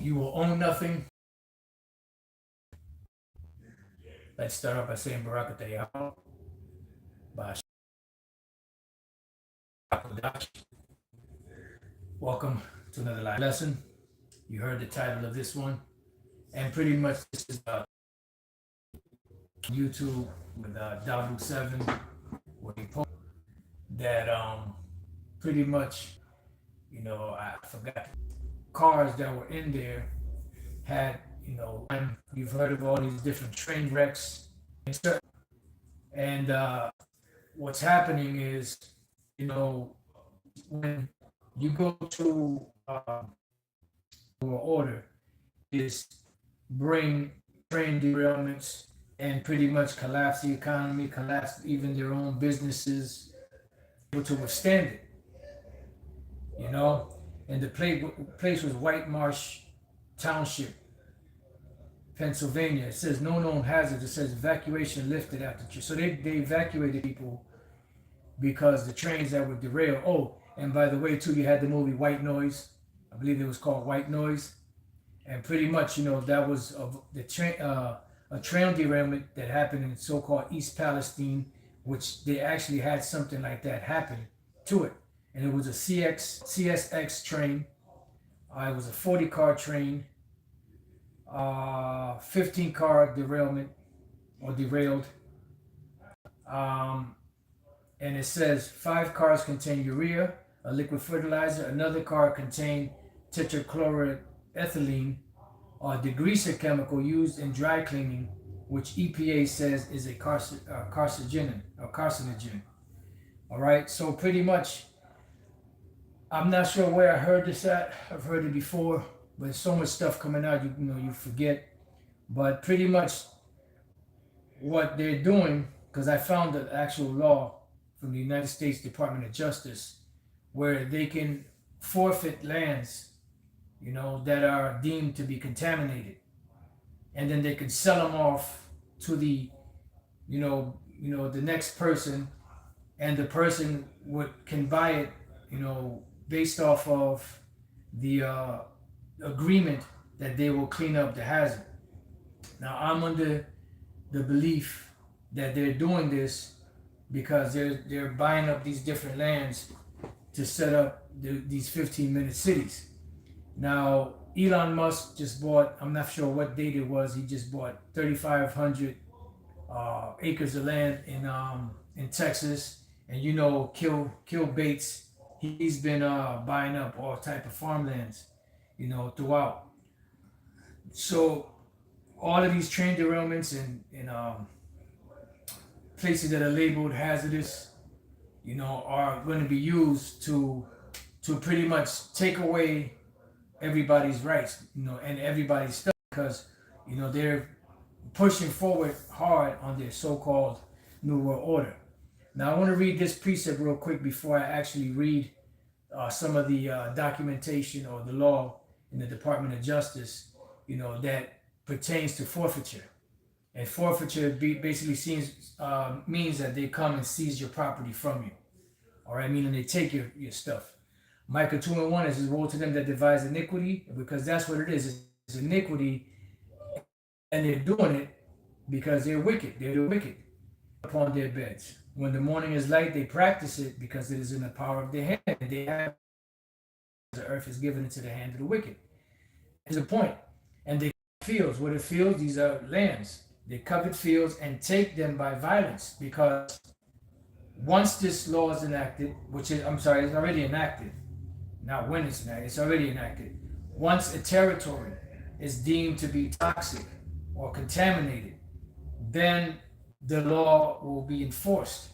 You will own nothing. Let's start off by saying Barakatah Yahweh. Welcome to another live lesson. You heard the title of this one. And pretty much this is YouTube with Dabu7, where he posted that pretty much, I forgot, cars that were in there had, you've heard of all these different train wrecks. And what's happening is, when you go to order, is bring train derailments and pretty much collapse the economy, collapse even their own businesses, able to withstand it, And the place was White Marsh Township, Pennsylvania. It says no known hazards. It says evacuation lifted after. So they evacuated people because the trains that were derailed. Oh, and by the way, too, you had the movie White Noise. I believe it was called White Noise. And pretty much, that was a train derailment that happened in so-called East Palestine, which they actually had something like that happen to it. And it was a CSX train. It was a 40-car train, 15-car derailment or derailed. And it says 5 cars contain urea, a liquid fertilizer. Another car contained tetrachloroethylene, a degreaser chemical used in dry cleaning, which EPA says is a carcinogen. All right, so pretty much, I'm not sure where I heard this at. I've heard it before, but there's so much stuff coming out, you forget. But pretty much what they're doing, because I found the actual law from the United States Department of Justice, where they can forfeit lands, that are deemed to be contaminated, and then they can sell them off to the, the next person, and the person can buy it, based off of the agreement that they will clean up the hazard. Now, I'm under the belief that they're doing this because they're buying up these different lands to set up these 15-minute cities. Now, Elon Musk just bought, I'm not sure what date it was, he just bought 3,500 acres of land in Texas. And Kill Bates, he's been buying up all type of farmlands, throughout. So all of these train derailments and places that are labeled hazardous, are going to be used to pretty much take away everybody's rights, and everybody's stuff, because, they're pushing forward hard on their so-called New World Order. Now, I want to read this precept real quick before I actually read some of the documentation or the law in the Department of Justice, that pertains to forfeiture. And forfeiture basically means that they come and seize your property from you. All right, meaning they take your stuff. Micah 2:1 says, woe to them that devise iniquity, because that's what it is. It's iniquity, and they're doing it because they're wicked. They're wicked upon their beds. When the morning is light, they practice it because it is in the power of their hand. They have the earth is given into the hand of the wicked. Is the point. And they fields. What are fields? These are lands. They covet fields and take them by violence, because once this law is enacted, it's already enacted. Not when it's enacted, it's already enacted. Once a territory is deemed to be toxic or contaminated, then the law will be enforced.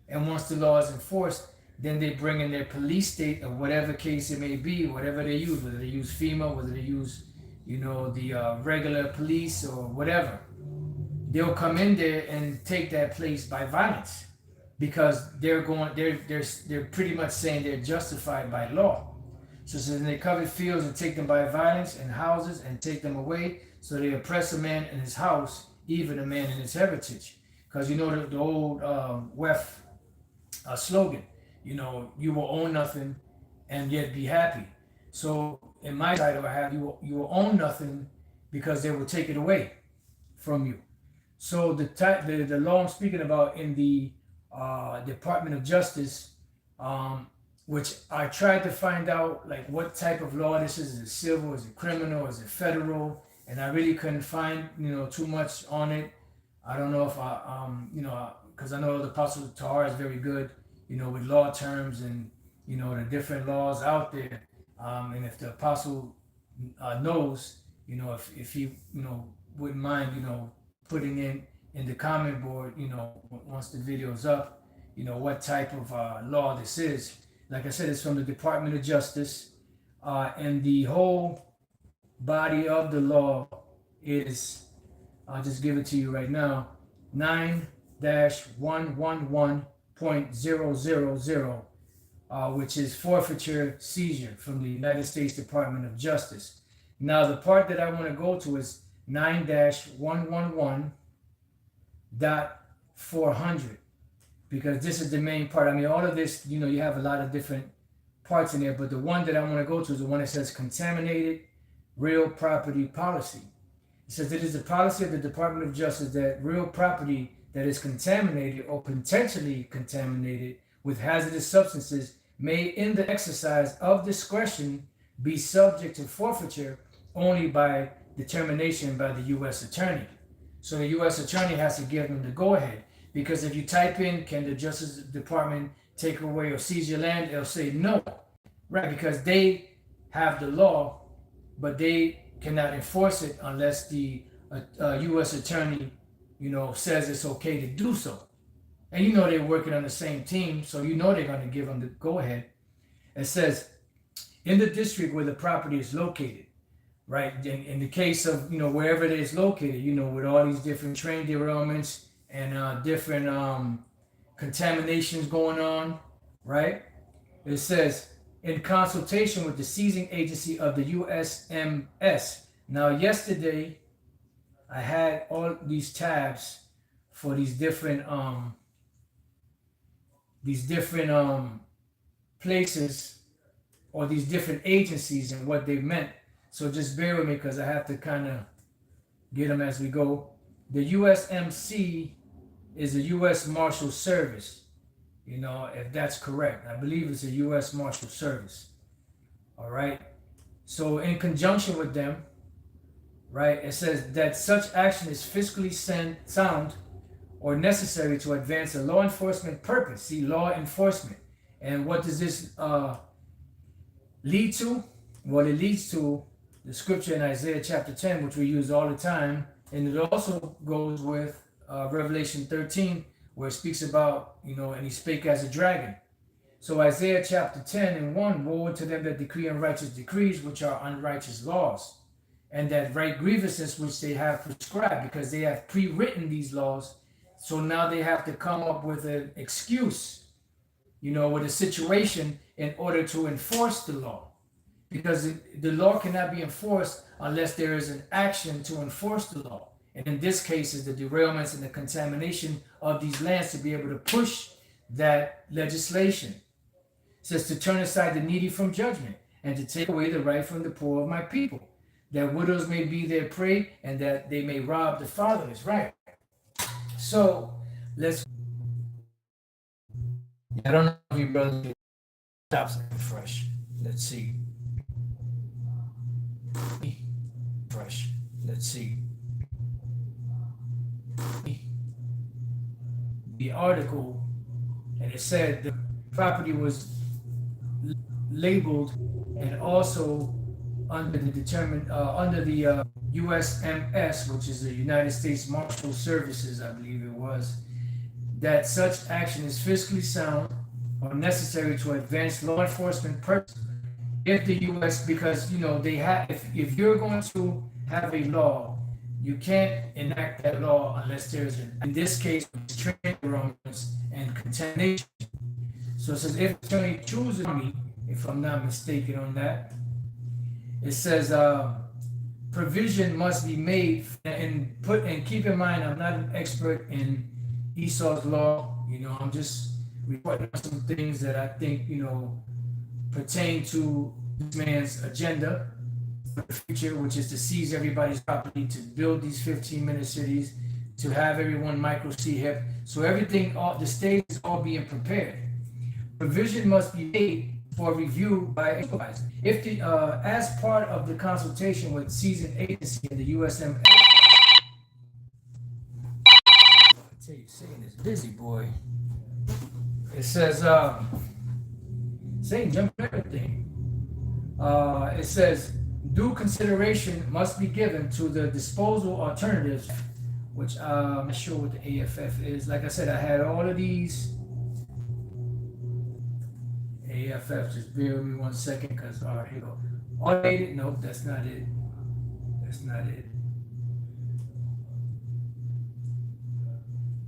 And once the law is enforced, then they bring in their police state, or whatever case it may be, whatever they use, whether they use FEMA, whether they use, the regular police or whatever. They'll come in there and take that place by violence, because they're pretty much saying they're justified by law. So they covet fields and take them by violence, and houses and take them away. So they oppress a man in his house, even a man in his heritage. Because the old WEF slogan, you will own nothing and yet be happy. So in my title, I have you will own nothing because they will take it away from you. So the law I'm speaking about in the Department of Justice, which I tried to find out like what type of law this is. Is it civil? Is it criminal? Is it federal? And I really couldn't find too much on it. I don't know if because I know the Apostle Tahar is very good with law terms and the different laws out there. And if the Apostle knows, if he wouldn't mind putting in the comment board, once the video's up, what type of law this is. Like I said, it's from the Department of Justice, and the whole body of the law is, I'll just give it to you right now, 9-111.000, which is forfeiture seizure from the United States Department of Justice. Now, the part that I want to go to is 9-111.400, because this is the main part. I mean, all of this, you have a lot of different parts in there, but the one that I want to go to is the one that says contaminated real property policy. It says it is the policy of the Department of Justice that real property that is contaminated or potentially contaminated with hazardous substances may, in the exercise of discretion, be subject to forfeiture only by determination by the U.S. Attorney. So the U.S. Attorney has to give them the go-ahead, because if you type in, can the Justice Department take away or seize your land, they'll say no, right? Because they have the law, but they cannot enforce it unless the U.S. Attorney, says it's okay to do so. And they're working on the same team, so they're going to give them the go-ahead. It says, in the district where the property is located, right? In the case of, wherever it is located, with all these different train derailments and different contaminations going on, right? It says, in consultation with the seizing agency of the USMS. Now, yesterday, I had all these tabs for these different places or these different agencies and what they meant. So just bear with me because I have to kind of get them as we go. The USMC is the U.S. Marshal Service, if that's correct. I believe it's a U.S. Marshal Service. All right. So in conjunction with them, right, it says that such action is fiscally sound or necessary to advance a law enforcement purpose. See, law enforcement. And what does this lead to? Well, it leads to the scripture in Isaiah chapter 10, which we use all the time. And it also goes with Revelation 13, where it speaks about, and he spake as a dragon. So Isaiah chapter 10 and 1, woe unto them that decree unrighteous decrees, which are unrighteous laws, and that write grievances which they have prescribed, because they have pre-written these laws. So now they have to come up with an excuse, with a situation in order to enforce the law. Because the law cannot be enforced unless there is an action to enforce the law. And in this case, is the derailments and the contamination of these lands to be able to push that legislation. It says to turn aside the needy from judgment and to take away the right from the poor of my people, that widows may be their prey and that they may rob the fatherless. Right. So let's. I don't know if you brother stops fresh. Let's see. Fresh. Let's see. The article, and it said the property was labeled and also under the USMS, which is the United States Marshal Services, I believe it was, that such action is fiscally sound or necessary to advance law enforcement purposes. If the U.S., because they have, if you're going to have a law, you can't enact that law unless there's, in this case, train derailments and contamination. So it says, if the attorney chooses me, if I'm not mistaken on that, it says provision must be made and keep in mind, I'm not an expert in Esau's law. I'm just reporting on some things that I think pertain to this man's agenda for the future, which is to seize everybody's property, to build these 15-minute cities, to have everyone micro C hip. So everything, all the stage is all being prepared. Provision must be made for review by a supervisor. If the as part of the consultation with seasoned agency in the USM. I tell you, Satan is busy, boy. It says, Satan jumping everything. It says, due consideration must be given to the disposal alternatives, which I'm not sure what the AFF is. Like I said, I had all of these. AFF, just bear with me 1 second, because, all right, here we go. Automated, nope, that's not it. That's not it.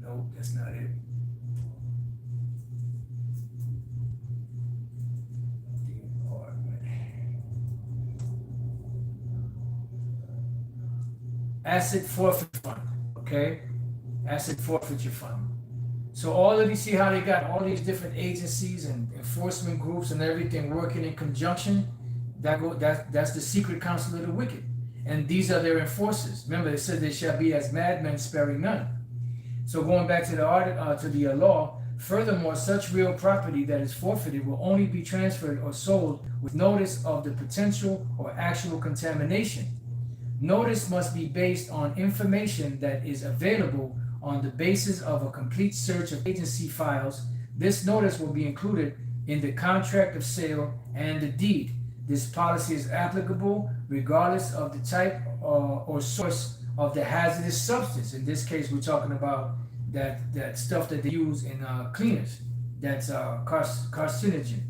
Nope, that's not it. Asset forfeit fund, okay? Asset forfeiture fund. So all of you see how they got all these different agencies and enforcement groups and everything working in conjunction. That's the secret council of the wicked, and these are their enforcers. Remember, it said they shall be as madmen, sparing none. So going back to the law. Furthermore, such real property that is forfeited will only be transferred or sold with notice of the potential or actual contamination. Notice must be based on information that is available on the basis of a complete search of agency files. This notice will be included in the contract of sale and the deed. This policy is applicable regardless of the type or source of the hazardous substance. In this case, we're talking about that stuff that they use in cleaners, that's carcinogen.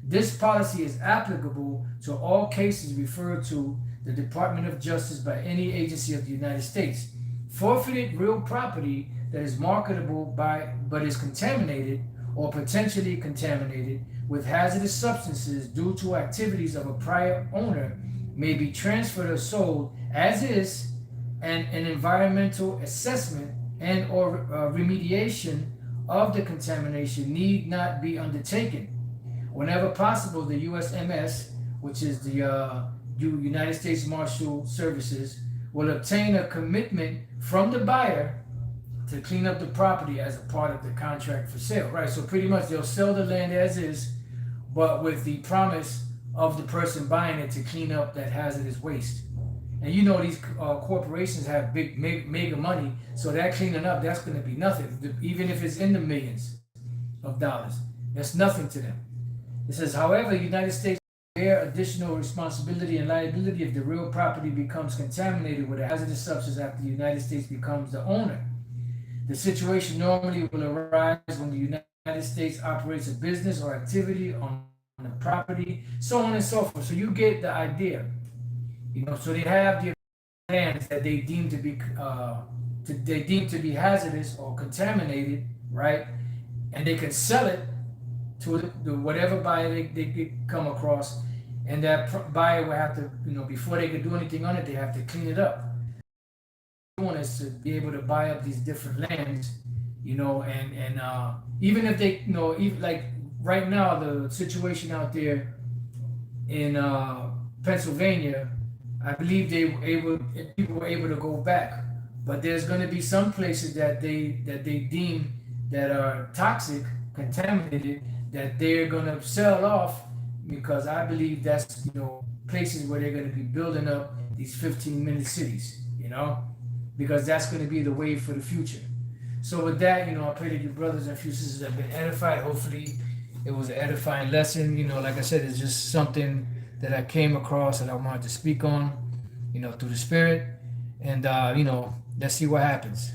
This policy is applicable to all cases referred to the Department of Justice by any agency of the United States. Forfeited real property that is marketable but is contaminated or potentially contaminated with hazardous substances due to activities of a prior owner may be transferred or sold as is, and an environmental assessment and or remediation of the contamination need not be undertaken. Whenever possible, the USMS, which is the United States Marshal Services, will obtain a commitment from the buyer to clean up the property as a part of the contract for sale, right? So pretty much they'll sell the land as is, but with the promise of the person buying it to clean up that hazardous waste. And you know these corporations have big mega money, so that cleaning up, that's going to be nothing. Even if it's in the millions of dollars, that's nothing to them. It says, however, the United States bear additional responsibility and liability if the real property becomes contaminated with a hazardous substance after the United States becomes the owner. The situation normally will arise when the United States operates a business or activity on the property, so on and so forth. So you get the idea. You know, so they have the lands that they deem to be hazardous or contaminated, right? And they can sell it to whatever buyer they come across, and that buyer will have to, you know, before they can do anything on it, they have to clean it up. What they want is to be able to buy up these different lands, you know, and even if they, you know, even like right now the situation out there in Pennsylvania, I believe people were able to go back, but there's going to be some places that they deem that are toxic, contaminated, that they're going to sell off, because I believe that's, you know, places where they're going to be building up these 15-minute cities, you know, because that's going to be the way for the future. So with that, you know, I pray that your brothers and sisters have been edified. Hopefully it was an edifying lesson. You know, like I said, it's just something that I came across and I wanted to speak on, you know, through the Spirit. And, you know, let's see what happens.